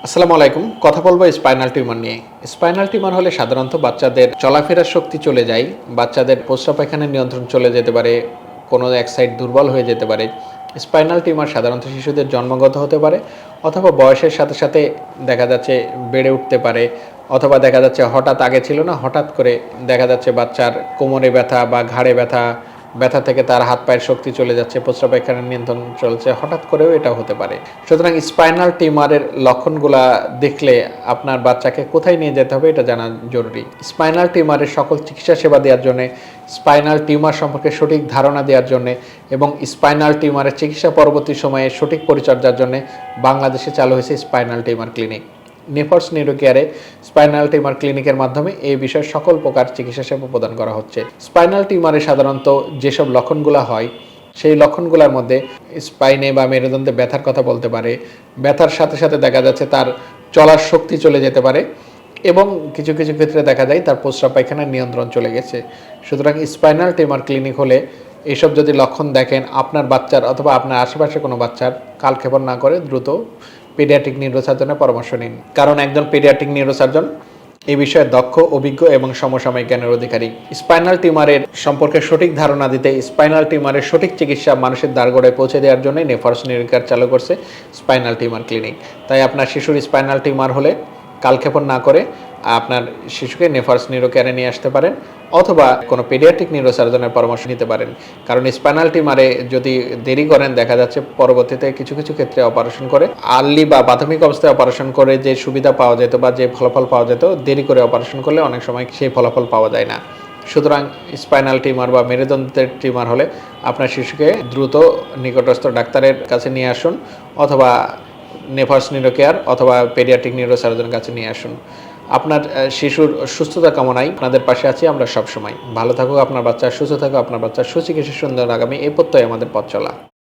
আসসালামু আলাইকুম। কথা বলবো স্পাইনাল টিউমার নিয়ে। স্পাইনাল টিউমার হলে সাধারণত বাচ্চাদের চলাফেরার শক্তি চলে যায়, বাচ্চাদের প্রস্রাব পায়খানার নিয়ন্ত্রণ চলে যেতে পারে, কোনো এক সাইড দুর্বল হয়ে যেতে পারে। স্পাইনাল টিউমার সাধারণত শিশুদের জন্মগত হতে পারে অথবা বয়সের সাথে সাথে দেখা যাচ্ছে বেড়ে উঠতে পারে, অথবা দেখা যাচ্ছে হঠাৎ আগে ছিল না, হঠাৎ করে দেখা যাচ্ছে বাচ্চার কোমরে ব্যথা বা ঘাড়ে ব্যথা, ব্যথা থেকে তার হাত পায়ের শক্তি চলে যাচ্ছে, প্রস্রাব পায়খানার নিয়ন্ত্রণ চলছে, হঠাৎ করেও এটা হতে পারে। সুতরাং স্পাইনাল টিউমারের লক্ষণগুলা দেখলে আপনার বাচ্চাকে কোথায় নিয়ে যেতে হবে এটা জানা জরুরি। স্পাইনাল টিউমারের সকল চিকিৎসা সেবা দেওয়ার জন্য, স্পাইনাল টিউমার সম্পর্কে সঠিক ধারণা দেওয়ার জন্য এবং স্পাইনাল টিউমারের চিকিৎসা পরবর্তী সময়ে সঠিক পরিচর্যার জন্য বাংলাদেশে চালু হয়েছে স্পাইনাল টিউমার ক্লিনিক। নেফার্স নিউরোকেয়ারে স্পাইনাল টিউমার ক্লিনিকের মাধ্যমে এই বিষয়ে সকল প্রকার চিকিৎসা সেবা প্রদান করা হচ্ছে। স্পাইনাল টিউমারে সাধারণত যেসব লক্ষণগুলো হয় সেই লক্ষণগুলোর মধ্যে স্পাইনে বা মেরুদণ্ডে ব্যথার কথা বলতে পারে, ব্যথার সাথে সাথে দেখা যাচ্ছে তার চলার শক্তি চলে যেতে পারে এবং কিছু কিছু ক্ষেত্রে দেখা যায় তার প্রস্রাব পায়খানার নিয়ন্ত্রণ চলে গেছে। সুতরাং স্পাইনাল টিউমার ক্লিনিক হলে এসব যদি লক্ষণ দেখেন আপনার বাচ্চার অথবা আপনার আশেপাশে কোনো বাচ্চার, কালক্ষেপণ না করে দ্রুত পেডিয়াট্রিক নিউরোসার্জনের পরামর্শ নিন, কারণ একজন পেডিয়াট্রিক নিউরোসার্জন এই বিষয়ে দক্ষ, অভিজ্ঞ এবং সমসাময়িক জ্ঞানের অধিকারী। স্পাইনাল টিউমারের সম্পর্কে সঠিক ধারণা দিতে, স্পাইনাল টিউমারের সঠিক চিকিৎসা মানুষের দ্বারগড়ায় পৌঁছে দেওয়ার জন্য নেফার্স নিউরোকেয়ার চালু করছে স্পাইনাল টিউমার ক্লিনিক। তাই আপনার শিশুর স্পাইনাল টিউমার হলে কালক্ষেপণ না করে আপনার শিশুকে নেফার্স নিউরোকেয়ারে নিয়ে আসতে পারেন অথবা কোনো পেডিয়াট্রিক নিউরোসার্জনের পরামর্শ নিতে পারেন। কারণ স্পাইনাল টিউমারে যদি দেরি করেন দেখা যাচ্ছে পরবর্তীতে কিছু কিছু ক্ষেত্রে অপারেশন করে, আর্লি বা প্রাথমিক অবস্থায় অপারেশন করে যে সুবিধা পাওয়া যেত বা যে ফলাফল পাওয়া যেত, দেরি করে অপারেশন করলে অনেক সময় সেই ফলাফল পাওয়া যায় না। সুতরাং স্পাইনাল টিউমার বা মেরুদণ্ডের টিউমার হলে আপনার শিশুকে দ্রুত নিকটস্থ ডাক্তারের কাছে নিয়ে আসুন অথবা নেফার্স নিউরোকেয়ার অথবা পেডিয়াট্রিক নিউরোসার্জনের কাছে নিয়ে আসুন। আপনার শিশুর সুস্থতা কামনায় আপনাদের পাশে আছি আমরা সবসময়। ভালো থাকুক আপনার বাচ্চা, সুস্থ থাকুক আপনার বাচ্চা, সুচিকিৎসা সুন্দর আগামী এই প্রত্যয় আমাদের পথ চলা।